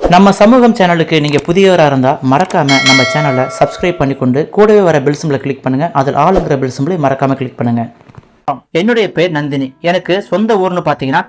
நம்ம சமூகம் சேனலுக்கு நீங்கள் புதியவராக இருந்தால் மறக்காமல் நம்ம சேனலை சப்ஸ்கிரைப் பண்ணிக்கொண்டு கூடவே வர பெல் சிம்பிளை கிளிக் பண்ணுங்கள். அதில் ஆளுங்கிற பெல் சிம்பிளை மறக்காமல் கிளிக் பண்ணுங்கள். என்னுடைய பேர் நந்தினி. எனக்கு சொந்த ஊர்னு பார்த்தீங்கன்னா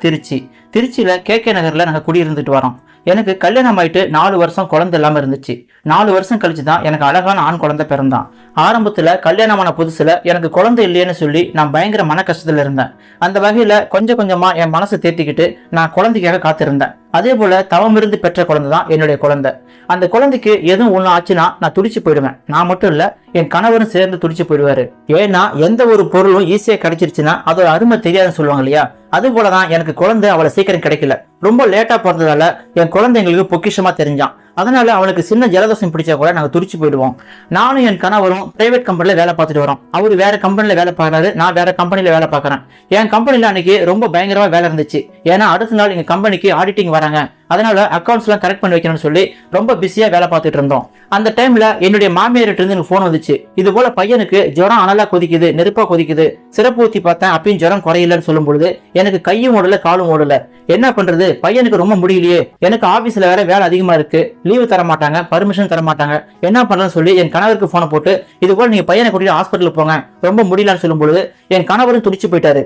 திருச்சியில் கேகே நகரில் நாங்கள் குடியிருந்துட்டு வரோம். எனக்கு கல்யாணம் ஆயிட்டு 4 வருஷம் குழந்தை இல்லாமல் இருந்துச்சு. 4 வருஷம் கழிச்சு தான் எனக்கு அழகான ஆண் குழந்தை பிறந்தான். ஆரம்பத்தில் கல்யாணமான புதுசில் எனக்கு குழந்தை இல்லையேன்னு சொல்லி நான் பயங்கர மன கஷ்டத்தில் இருந்தேன். அந்த வகையில் கொஞ்சம் கொஞ்சமாக என் மனசை தேர்த்திக்கிட்டு நான் குழந்தைக்காக காத்திருந்தேன். அதே போல தவமிருந்து பெற்ற குழந்தை தான் என்னுடைய குழந்தை. அந்த குழந்தைக்கு எதுவும் ஒண்ணு ஆச்சுன்னா நான் துடிச்சு போயிடுவேன். நான் மட்டும் இல்ல, என் கணவரும் சேர்ந்து துடிச்சு போயிடுவாரு. ஏன்னா எந்த ஒரு பொருளும் ஈஸியா கிடைச்சிருச்சுன்னா அதோட அருமை தெரியாதுன்னு சொல்லுவாங்க இல்லையா, அது போலதான் எனக்கு குழந்தை அவளை சீக்கிரம் கிடைக்கல. ரொம்ப லேட்டா பிறந்ததால என் குழந்தை எங்களுக்கு பொக்கிஷமா தெரிஞ்சான். அதனால அவனுக்கு சின்ன ஜலதோஷம் பிடிச்சா கூட நாங்க துடிச்சு போயிடுவோம். நானும் என் கணவரும் பிரைவேட் கம்பெனில வேலை பார்த்துட்டு வரோம். அவரு வேற கம்பெனில வேலை பார்க்கறாரு, நான் வேற கம்பெனில வேலை பார்க்கறேன். என் கம்பெனில அன்னைக்கு ரொம்ப பயங்கரமா வேலை இருந்துச்சு. ஏன்னா அடுத்த நாள் எங்க கம்பெனிக்கு ஆடிட்டிங் வராங்க. அதனால அக்கௌண்ட்ஸ் எல்லாம் கரெக்ட் பண்ணி வைக்கணும்னு சொல்லி ரொம்ப பிஸியா வேலை பார்த்துட்டு இருந்தோம். அந்த டைம்ல என்னுடைய மாமியார்ட்ட இருந்து எனக்கு போன் வந்துச்சு. இது போல பையனுக்கு ஜுரம் அனலா கொதிக்குது, நெருப்பா கொதிக்குது, சிறப்பு ஊத்தி பார்த்தேன், அப்பயும் ஜுரம் குறையிலன்னு சொல்லும் பொழுது எனக்கு கையும் ஓடல காலும் ஓடல. என்ன பண்றது, பையனுக்கு ரொம்ப முடியலையே, எனக்கு ஆபீஸ்ல வேற வேலை அதிகமா இருக்கு, லீவு தர மாட்டாங்க, பர்மிஷன் தர மாட்டாங்க, என்ன பண்றேன்னு சொல்லி என் கணவருக்கு போனை போட்டு இது போல நீங்க பையனை கூட்டிட்டு ஹாஸ்பிட்டலுக்கு போங்க, ரொம்ப முடியலன்னு சொல்லும் பொழுது என் கணவரும் துடிச்சு போயிட்டாரு.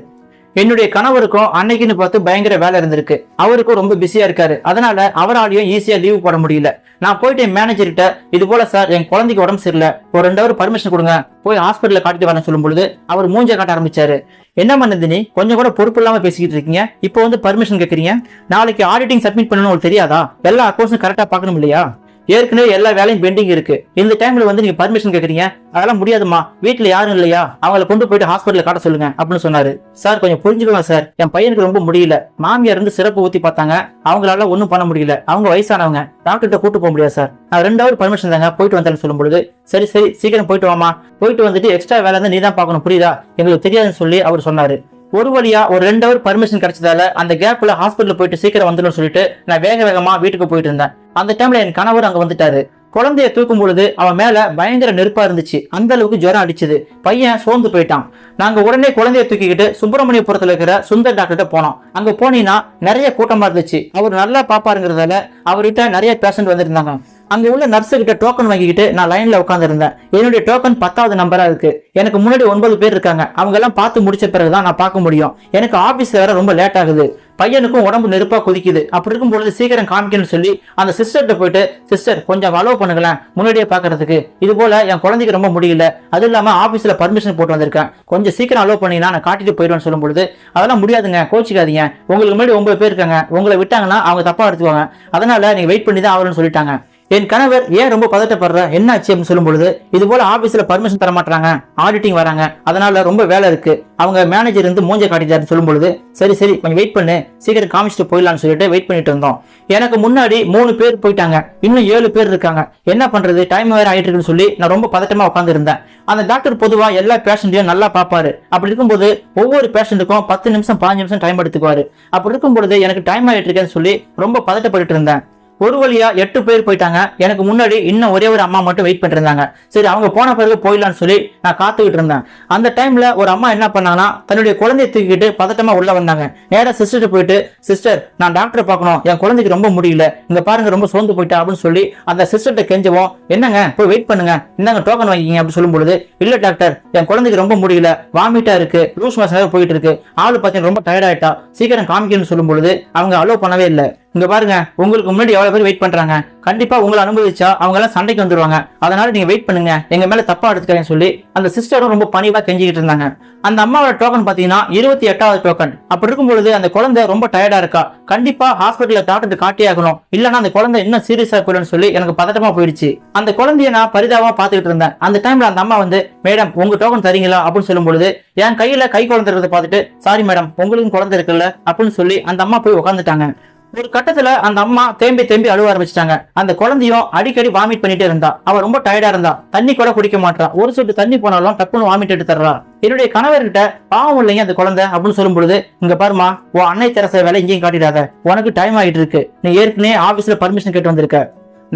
என்னுடைய கணவருக்கும் அன்னைக்குன்னு பார்த்து பயங்கர வேலை இருந்திருக்கு. அவருக்கும் ரொம்ப பிஸியா இருக்காரு. அதனால அவராலையும் ஈஸியா லீவு போட முடியல. நான் போயிட்டு என் மேனேஜர் கிட்ட இது போல சார் என் குழந்தைக்கு உடம்பு சரியில்லை, ஒரு 2 ஹவர் பர்மிஷன் கொடுங்க, போய் ஹாஸ்பிட்டல காட்டிட்டு வரேன்னு சொல்லும் பொழுது அவர் மூஞ்ச காட்ட ஆரம்பிச்சாரு. என்ன நந்தினி, கொஞ்சம் கூட பொறுப்பு இல்லாம பேசிக்கிட்டு இருக்கீங்க, இப்போ வந்து பர்மிஷன் கேட்கறீங்க, நாளைக்கு ஆடிட்டிங் சப்மிட் பண்ணணும் உங்களுக்கு தெரியாதா, எல்லா அக்கௌண்ட்ஸும் கரெக்டா பார்க்கணும் இல்லையா, ஏற்கனவே எல்லா வேலையும் பெண்டிங் இருக்கு, இந்த டைம்ல வந்து நீங்க பர்மிஷன் கேக்குறீங்க, அதெல்லாம் முடியாதுமா, வீட்டுல யாரும் இல்லையா, அவங்களை கொண்டு போயிட்டு ஹாஸ்பிட்டல் காட்ட சொல்லுங்க அப்படின்னு சொன்னாரு. சார் கொஞ்சம் புரிஞ்சுக்கலாம் சார், என் பையனுக்கு ரொம்ப முடியல, மாமியார் இருந்து சிறப்பு ஊத்தி பார்த்தாங்க, அவங்களால ஒன்னும் பண்ண முடியல, அவங்க வயசானவங்க, டாக்டர்கிட்ட கூட்டு போக முடியாது சார், நான் 2 ஹவர் பர்மிஷன் தாங்க, போயிட்டு வந்தேன்னு சொல்லும் பொழுது சரி சரி சீக்கிரம் போயிட்டு வாமா, போயிட்டு வந்துட்டு எக்ஸ்ட்ரா வேலை இருந்தா நீ தான் பார்க்கணும், புரியுதா, எங்களுக்கு தெரியாதுன்னு சொல்லி அவர் சொன்னாரு. ஒரு வழியா ஒரு 2 ஹவர் பர்மிஷன் கிடைச்சதால அந்த கேப்ல ஹாஸ்பிட்டல் போயிட்டு சீக்கிரம் வந்துடும் சொல்லிட்டு நான் வேக வேகமா வீட்டுக்கு போயிட்டு இருந்தேன். அந்த டைம்ல என் கணவர் அங்க வந்துட்டாரு. குழந்தைய தூக்கும் பொழுது அவன் மேல பயங்கர நெருப்பா இருந்துச்சு, அந்த அளவுக்கு ஜுரம் அடிச்சது, பையன் சோர்ந்து போயிட்டான். நாங்க உடனே குழந்தைய தூக்கிக்கிட்டு சுப்பிரமணியபுரத்துல இருக்கிற சுந்தர் டாக்டர்கிட்ட போனோம். அங்க போனீங்கன்னா நிறைய கூட்டமா இருந்துச்சு. அவர் நல்லா பாப்பாருங்கிறதால அவர்கிட்ட நிறைய பேஷண்ட் வந்திருந்தாங்க. அங்க உள்ள நர்ஸு கிட்ட டோக்கன் வாங்கிக்கிட்டு நான் லைன்ல உட்கார்ந்து இருந்தேன். என்னுடைய டோக்கன் 10வது நம்பரா இருக்கு. எனக்கு முன்னாடி 9 பேர் இருக்காங்க. அவங்க எல்லாம் பார்த்து முடிச்ச பிறகுதான் நான் பார்க்க முடியும். எனக்கு ஆபீஸ்ல வேற ரொம்ப லேட் ஆகுது, பையனுக்கும் உடம்பு நெருப்பா கொதிக்குது. அப்படி இருக்கும் பொழுது சீக்கிரம் காமிக்கணும்னு சொல்லி அந்த சிஸ்டர்கிட்ட போயிட்டு சிஸ்டர் கொஞ்சம் அலோவ் பண்ணுங்களேன் முன்னாடியே பாக்குறதுக்கு, இது போல என் குழந்தைக்கு ரொம்ப முடியல, அது இல்லாம ஆபீஸ்ல பர்மிஷன் போட்டு வந்திருக்கேன், கொஞ்சம் சீக்கிரம் அலோவ் பண்ணீங்கன்னா நான் காட்டிட்டு போயிடுவேன்னு சொல்லும் பொழுது அதெல்லாம் முடியாதுங்க, கோச்சிக்காதீங்க, உங்களுக்கு முன்னாடி 9 பேர் இருக்காங்க, உங்களை விட்டாங்கன்னா அவங்க தப்பா எடுத்துவாங்க, அதனால நீங்க வெயிட் பண்ணி தான் ஆகணும்னு சொல்லிட்டாங்க. என் கணவர் ஏன் ரொம்ப பதட்டப்படுற, என்ன ஆச்சு அப்படின்னு சொல்லும் பொழுது இது போல ஆபீஸ்ல பர்மிஷன் தர மாட்டாங்க, ஆடிட்டிங் வராங்க, அதனால ரொம்ப வேலை இருக்கு, அவங்க மேனேஜர் இருந்து மூஞ்ச காட்டிட்டாருன்னு சொல்லும் பொழுது சரி சரி கொஞ்சம் வெயிட் பண்ணு, சீக்கிரம் காமிச்சிட்டு போயிடலாம்னு சொல்லிட்டு வெயிட் பண்ணிட்டு இருந்தோம். எனக்கு முன்னாடி 3 பேர் போயிட்டாங்க, இன்னும் 7 பேர் இருக்காங்க. என்ன பண்றது, டைம் வேற ஆயிட்டு இருக்குன்னு சொல்லி நான் ரொம்ப பதட்டமா உட்கார்ந்து இருந்தேன். அந்த டாக்டர் பொதுவா எல்லா பேஷண்ட்டையும் நல்லா பாப்பாரு. அப்படி இருக்கும்போது ஒவ்வொரு பேஷண்ட்டுக்கும் 10 நிமிஷம் 15 நிமிஷம் டைம் எடுத்துக்குவாரு. அப்படி இருக்கும் பொழுது எனக்கு டைம் ஆயிட்டு இருக்கேன்னு சொல்லி ரொம்ப பதட்டப்பட்டு இருந்தேன். ஒரு வழியா 8 பேர் போயிட்டாங்க. எனக்கு முன்னாடி இன்னும் ஒரே ஒரு அம்மா மட்டும் வெயிட் பண்ணிட்டு இருந்தாங்க. சரி அவங்க போன பிறகு போயிடலான்னு சொல்லி நான் காத்துக்கிட்டு இருந்தேன். அந்த டைம்ல ஒரு அம்மா என்ன பண்ணாங்கன்னா தன்னுடைய குழந்தைய தூக்கிட்டு பதட்டமா உள்ள வந்தாங்க. நேரா சிஸ்டர் போயிட்டு சிஸ்டர் நான் டாக்டரை பார்க்கணும், என் குழந்தைக்கு ரொம்ப முடியல, இங்க பாருங்க ரொம்ப சோர்ந்து போயிட்டா அப்படின்னு சொல்லி அந்த சிஸ்டர்கிட்ட கெஞ்சவும், என்னங்க போய் வெயிட் பண்ணுங்க, இந்தாங்க டோக்கன் வாங்கிக்கிங்க அப்படின்னு சொல்லும் பொழுது இல்ல டாக்டர் என் குழந்தைக்கு ரொம்ப முடியல, வாமிட்டா இருக்கு, லூஸ் மோஷன் போயிட்டு இருக்கு, ஆளு பார்த்தீங்கன்னா ரொம்ப டயர்ட் ஆயிட்டா, சீக்கிரம் காமிக்கணும்னு சொல்லும் பொழுது அவங்க அலோவ் பண்ணவே இல்லை. இங்க பாருங்க உங்களுக்கு முன்னாடி எவ்வளவு பேர் வெயிட் பண்றாங்க, கண்டிப்பா உங்களை அனுமதிச்சா அவங்க எல்லாம் சண்டைக்கு வந்துருவாங்க, அதனால நீங்க வெயிட் பண்ணுங்க, எங்க மேல தப்பா எடுத்துக்கிறேன்னு சொல்லி அந்த சிஸ்டரும் ரொம்ப பணிவா கெஞ்சிக்கிட்டு இருந்தாங்க. அந்த அம்மாவோட டோக்கன் பாத்தீங்கன்னா 28வது டோக்கன். அப்படி இருக்கும் பொழுது அந்த குழந்தை ரொம்ப டயர்டா இருக்கா, கண்டிப்பா ஹாஸ்பிட்டல்ல டாக்டர் காட்டி ஆகணும், இல்லன்னா அந்த குழந்தை இன்னும் சீரியஸா போயிடும்னு சொல்லி எனக்கு பதட்டமா போயிடுச்சு. அந்த குழந்தைய நான் பரிதாபமா பாத்துக்கிட்டு இருந்தேன். அந்த டைம்ல அந்த அம்மா வந்து மேடம் உங்க டோக்கன் தரீங்களா அப்படின்னு சொல்லும் பொழுது என் கையில கை குழந்தை இருக்கிறத பார்த்துட்டு சாரி மேடம் உங்களுக்கும் குழந்தை இருக்குல்ல அப்படின்னு சொல்லி அந்த அம்மா போய் உட்காந்துட்டாங்க. ஒரு கட்டத்துல அந்த அம்மா தேம்பி அழுவ ஆரம்பிச்சிட்டாங்க. அந்த குழந்தையும் அடிக்கடி வாமிட் பண்ணிட்டே இருந்தா, அவ ரொம்ப டயர்டா இருந்தா, தண்ணி கூட குடிக்க மாட்டா, ஒரு சொட்டு தண்ணி போனாலும் டக்குன்னு வாமிட் எடுத்து தர்றா. என்னுடைய கணவர்கிட்ட பாவம் இல்லைங்க அந்த குழந்தை அப்படின்னு சொல்லும் பொழுது இங்க பாருமா உன் அன்னை தெரச வேலை இங்கேயும் காட்டிடாத, உனக்கு டைம் ஆகிட்டு இருக்கு, நீ ஏற்கனவே ஆபீஸ்ல பர்மிஷன் கேட்டு வந்திருக்க,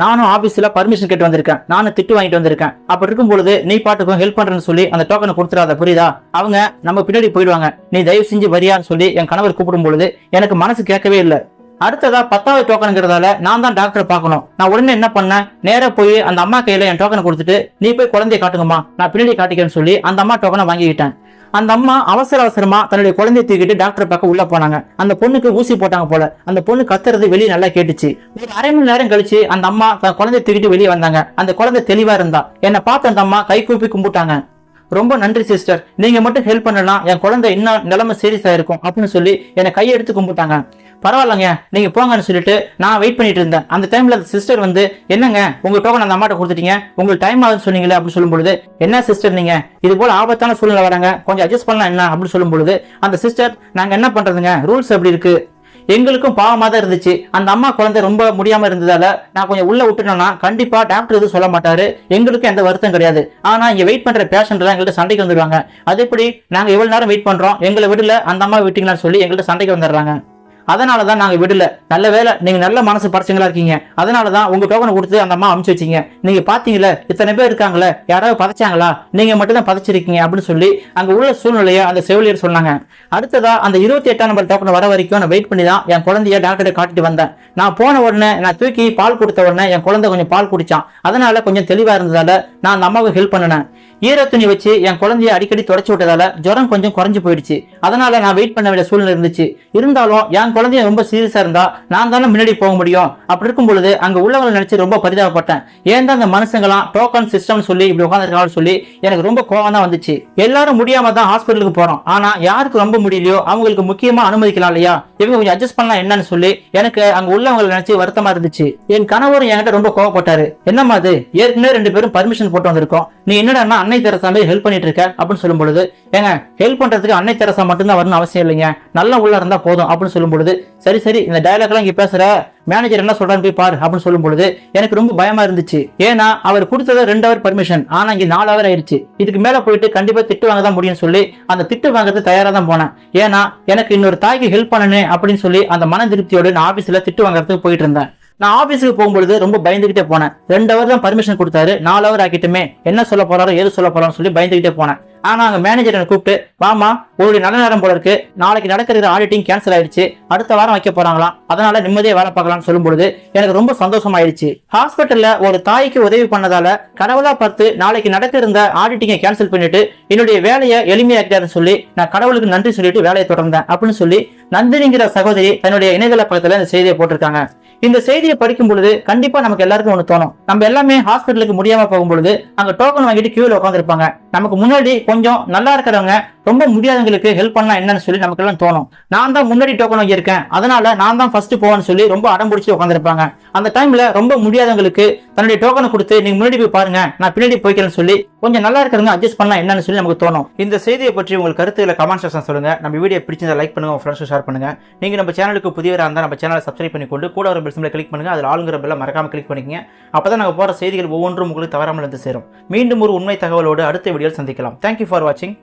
நானும் ஆபீஸ்ல பர்மிஷன் கேட்டு வந்திருக்கேன், நானும் திட்டு வாங்கிட்டு வந்திருக்கேன், அப்படி இருக்கும் பொழுது நீ பாட்டுக்கும் ஹெல்ப் பண்றேன்னு சொல்லி அந்த டோக்கனை கொடுத்துடாத, புரியுதா, அவங்க நம்ம பின்னாடி போயிடுவாங்க, நீ தயவு செஞ்சு வரியான்னு சொல்லி என் கணவர் கூப்பிடும் பொழுது எனக்கு மனசு கேட்கவே இல்லை. அடுத்ததா 10வது டோக்கனுங்கிறதால நான் தான் டாக்டரை பார்க்கணும். நான் உடனே என்ன பண்ணேன், நேரா போய் அந்த அம்மா கையில என் டோக்கனை கொடுத்துட்டு நீ போய் குழந்தைய காட்டுங்கம்மா, நான் பின்னாடி காட்டிக்கிறேன்னு சொல்லி அந்த அம்மா டோக்கனை வாங்கிக்கிட்டேன். அந்த அம்மா அவசரமா தன்னுடைய குழந்தைய தூக்கிட்டு டாக்டர் பார்க்க உள்ள போனாங்க. அந்த பொண்ணுக்கு ஊசி போட்டாங்க போல. அந்த பொண்ணு கத்துறது வெளியே நல்லா கேட்டுச்சு. ஒரு அரை மணி நேரம் கழிச்சு அந்த அம்மா தன் குழந்தைய தூக்கிட்டு வெளியே வந்தாங்க. அந்த குழந்தை தெளிவா இருந்தா. என்னை பார்த்து அந்த அம்மா கை கூப்பி கும்பிட்டாங்க. ரொம்ப நன்றி சிஸ்டர், நீங்க மட்டும் ஹெல்ப் பண்ணலாம் என் குழந்தை இன்னும் நிலைமை சீரியஸா இருக்கும் அப்படின்னு சொல்லி என்னை கையை எடுத்து கும்பிட்டாங்க. பரவாயில்லங்க நீங்க போங்கன்னு சொல்லிட்டு நான் வெயிட் பண்ணிட்டு இருந்தேன். அந்த டைம்ல அந்த சிஸ்டர் வந்து, என்னங்க உங்க டோக்கன் அந்த அம்மாட்ட கொடுத்துட்டீங்க, உங்களுக்கு டைம் ஆகுதுன்னு சொன்னீங்களே அப்படின்னு சொல்லும் பொழுது, என்ன சிஸ்டர் நீங்க இது போல ஆபத்தான சூழ்நிலை வராங்க, கொஞ்சம் அட்ஜஸ்ட் பண்ணலாம் என்ன அப்படின்னு சொல்லும் பொழுது, அந்த சிஸ்டர் நாங்க என்ன பண்றதுங்க, ரூல்ஸ் அப்படி இருக்கு. எங்களுக்கும் பாவமா தான் இருந்துச்சு. அந்த அம்மா குழந்தை ரொம்ப முடியாம இருந்ததால நான் கொஞ்சம் உள்ள விட்டுட்டோம்னா கண்டிப்பா டாக்டர் எதுவும் சொல்ல மாட்டாரு, எங்களுக்கு எந்த வருத்தம் கிடையாது. ஆனா இங்க வெயிட் பண்ற பேஷண்ட் எல்லாம் எங்கள்கிட்ட சண்டைக்கு வந்துடுவாங்க. அது எப்படி நாங்க எவ்வளவு நேரம் வெயிட் பண்றோம், எங்களை விடல அந்த அம்மா விட்டீங்களான்னு சொல்லி எங்கள்கிட்ட சண்டைக்கு வந்துடுறாங்க. அதனாலதான் நாங்க விடல. நல்ல வேலை நீங்க நல்ல மனசு படைச்சங்களா இருக்கீங்க. அதனாலதான் உங்க டோக்கனை கொடுத்து அந்த அம்மா அனுப்பிச்சு வச்சீங்க. நீங்க பாத்தீங்களா இத்தனை பேர் இருக்காங்களே, யாராவது பதைச்சாங்களா, நீங்க மட்டும் தான் பதைச்சிருக்கீங்க அப்படின்னு சொல்லி அங்க உள்ள சூழ்நிலையை அந்த செவிலியர் சொன்னாங்க. அடுத்ததா அந்த 28ஆம் நம்பர் டோக்கன் வர வரைக்கும் நான் வெயிட் பண்ணி தான் என் குழந்தைய டாக்டரை காட்டிட்டு வந்தேன். நான் போன உடனே நான் தூக்கி பால் கொடுத்த உடனே என் குழந்தை கொஞ்சம் பால் குடிச்சான். அதனால கொஞ்சம் தெளிவா இருந்ததால நான் அந்த அம்மாவுக்கு ஹெல்ப் பண்ணினேன். ஈர துணி வச்சு என் குழந்தைய அடிக்கடி தொடச்சு விட்டதால ஜுரம் கொஞ்சம் குறைஞ்சு போயிடுச்சு. அதனால நான் வெயிட் பண்ண வேண்டிய சூழ்நிலை இருந்துச்சு. இருந்தாலும் என் குழந்தைய ரொம்ப சீரியஸா இருந்தா நான் தானே முன்னாடி போக முடியும். அப்படி இருக்கும் பொழுது அங்க உள்ளவங்களை நினைச்சு ரொம்ப பரிதாபப்பட்டேன். ஏன் தான் அந்த மனுஷங்களாம் டோக்கன் சிஸ்டம் சொல்லி இப்படி உட்காந்துருக்காங்கன்னு சொல்லி எனக்கு ரொம்ப கோவம் தான் வந்துச்சு. எல்லாரும் முடியாம தான் ஹாஸ்பிட்டலுக்கு போறோம். ஆனா யாருக்கு ரொம்ப முடியலையோ அவங்களுக்கு முக்கியமா அனுமதிக்கலாம் இல்லையா, இவங்க கொஞ்சம் அட்ஜஸ்ட் பண்ணலாம் என்னன்னு சொல்லி எனக்கு அங்க உள்ளவங்களை நினைச்சு வருத்தமா இருந்துச்சு. என் கணவரும் என்கிட்ட ரொம்ப கோவப்பட்டாரு. என்னமா அது, ஏற்கனவே 2 பேரும் பர்மிஷன் போட்டு வந்திருக்கோம், நீ என்னடா அன்னை தெரசா மாதிரி ஹெல்ப் பண்ணிட்டு இருக்க அப்படின்னு சொல்லும் பொழுது, ஏங்க ஹெல்ப் பண்றதுக்கு அன்னை தெரசா மட்டும்தான் வரணும் அவசியம் இல்லைங்க, நல்ல உள்ள இருந்தா போதும் அப்படின்னு சொல்லும் பொழுது, சரி சரி இந்த டயலாக் எல்லாம் இங்க பேசுற மேனேஜர் என்ன சொல்றான்னு போய் பாரு அப்படின்னு சொல்லும் பொழுது எனக்கு ரொம்ப பயமா இருந்துச்சு. ஏன்னா அவர் கொடுத்தது 2 ஹவர் பர்மிஷன், ஆனா இங்க 4 ஹவர் ஆயிடுச்சு. இதுக்கு மேல போயிட்டு கண்டிப்பா திட்டு வாங்க தான் முடியும்னு சொல்லி அந்த திட்டு வாங்குறது தயாரா தான் போனேன். ஏன்னா எனக்கு இன்னொரு தாய்க்கு ஹெல்ப் பண்ணணும் அப்படின்னு சொல்லி அந்த மன திருப்தியோடு நான் ஆபீஸ்ல திட்டு வாங்குறதுக்கு போயிட்டு இருந்தேன். நான் ஆபீஸுக்கு போகும்பொழுது ரொம்ப பயந்துகிட்டே போனேன். 2 ஹவர் தான் பர்மிஷன் கொடுத்தாரு, 4 ஹவர் ஆக்கிட்டுமே என்ன சொல்ல போறாரோ ஏது சொல்ல போறான்னு சொல்லி பயந்துகிட்டே போனேன். ஆனா அங்க மேனேஜர் என்ன கூப்பிட்டு, வாமா உங்களுடைய நல்ல நேரம் போல இருக்கு, நாளைக்கு நடக்கிற ஆடிட்டிங் கேன்சல் ஆயிடுச்சு, அடுத்த வாரம் வைக்க போறாங்களாம், அதனால நிம்மதியா வேலை பார்க்கலாம்னு சொல்லும் பொழுது எனக்கு ரொம்ப சந்தோஷமாயிடுச்சு. ஹாஸ்பிட்டல்ல ஒரு தாய்க்கு உதவி பண்ணதால கடவுளா பார்த்து நாளைக்கு நடக்க இருந்த ஆடிட்டிங்கை கேன்சல் பண்ணிட்டு என்னுடைய வேலையை எளிமையாக்கிட்டாருன்னு சொல்லி நான் கடவுளுக்கு நன்றி சொல்லிட்டு வேலையை தொடர்ந்தேன் அப்படின்னு சொல்லி நந்தினிங்கிற சகோதரி தன்னுடைய இணையதள பக்கத்துல இந்த செய்தியை போட்டிருக்காங்க. இந்த செய்தியை படிக்கும் பொழுது கண்டிப்பா நமக்கு எல்லாருக்கும் ஒண்ணு தோணும். நம்ம எல்லாமே ஹாஸ்பிட்டலுக்கு முடியாம போகும் பொழுது அங்க டோக்கன் வாங்கிட்டு கியூல உட்காந்து இருப்பாங்க. நமக்கு முன்னாடி கொஞ்சம் நல்லா இருக்கிறவங்க ரொம்ப முடியாதவங்களுக்கு ஹெல்ப் பண்ணலாம் என்னன்னு சொல்லி நமக்கு எல்லாம் தோணும். நான் தான் முன்னாடி டோக்கன் வாங்கியிருக்கேன், அதனால நான் தான் ஃபர்ஸ்ட் போவேன்னு சொல்லி ரொம்ப அடம் பிடிச்சி உட்காந்துருப்பாங்க. அந்த டைம்ல ரொம்ப முடியாதவங்களுக்கு தன்னுடைய டோக்கனை கொடுத்து நீங்க முன்னாடி போய் பாருங்க, நான் பின்னாடி போய்க்கிறேன்னு சொல்லி கொஞ்சம் நல்லா இருக்கிறவங்க அட்ஜஸ்ட் பண்ணலாம் என்னன்னு சொல்லி நமக்கு தோணும். இந்த செய்தியை பற்றி உங்களுக்கு கருத்துக்களை கமெண்ட் செக்ஷன் சொல்லுங்க. நம்ம வீடியோ பிடிச்சிருந்தா லைக் பண்ணுங்க, உங்க ஃப்ரெண்ட்ஸ் ஷேர் பண்ணுங்க. நீங்க நம்ம சேனலுக்கு புதியவராக இருந்தால் நம்ம சேனலை சப்ஸ்கிரைப் பண்ணிக்கொண்டு கூட ஒரு பெல் சிம்பலை கிளிக் பண்ணுங்க. அதில் ஆளுங்கிற பெல்லை மறக்காம கிளிக் பண்ணிக்கங்க. அப்பதான் நாங்கள் போற செய்திகள் ஒவ்வொன்றும் உங்களுக்கு தவறாமல் வந்து சேரும். மீண்டும் ஒரு உண்மை தகவலோடு அடுத்த வீடியோவில் சந்திக்கலாம். தேங்க்யூ ஃபார் வாட்சிங்.